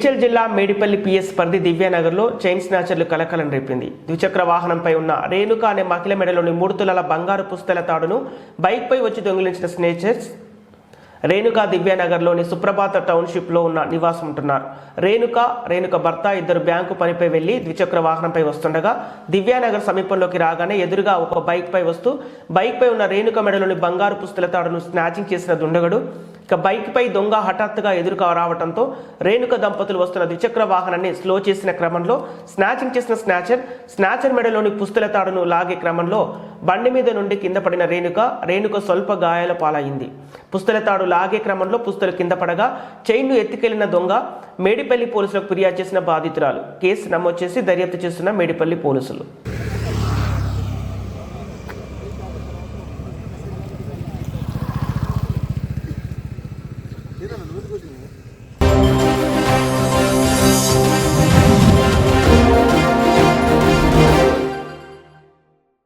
మేడ్చల్ జిల్లా మేడిపల్లి పిఎస్ పరిధి దివ్యానగర్లో చైన్ స్నాచర్లు కలకలం రేపింది. ద్విచక్ర వాహనంపై ఉన్న రేణుక అనే మహిళ మెడలోని 3 తులాల బంగారు పుస్తెల తాడును బైక్పై వచ్చి దొంగిలించిన స్నేచర్స్ రేణుక దివ్యానగర్లోని సుప్రభాత టౌన్షిప్లో ఉన్న నివాసం ఉంటున్నారు. రేణుక భర్త ఇద్దరు బ్యాంకు పనిపై వెళ్లి ద్విచక్ర వాహనంపై వస్తుండగా దివ్యానగర్ సమీపంలోకి రాగానే ఎదురుగా ఒక బైక్పై వస్తూ బైక్పై ఉన్న రేణుక మెడలోని బంగారు పుస్తెల తాడును స్నాచింగ్ చేసిన దుండగుడు బైక్పై దొంగ హఠాత్తుగా ఎదురుగా రావడంతో రేణుక దంపతులు వస్తున్న ద్విచక్ర వాహనాన్ని స్లో చేసిన క్రమంలో స్నాచింగ్ చేసిన స్నాచర్ మెడలోని పుస్తెల తాడును లాగే క్రమంలో బండి మీద నుండి కింద పడిన రేణుక స్వల్ప గాయాల పాలైంది. పుస్తెల తాడు లాగే క్రమంలో పుస్తలు కింద పడగా చైన్ను ఎత్తుకెళ్లిన దొంగ మేడిపల్లి పోలీసులకు ఫిర్యాదు చేసిన బాధితురాలు. కేసు నమోదు చేసి దర్యాప్తు చేస్తున్న మేడిపల్లి పోలీసులు. Mira, no me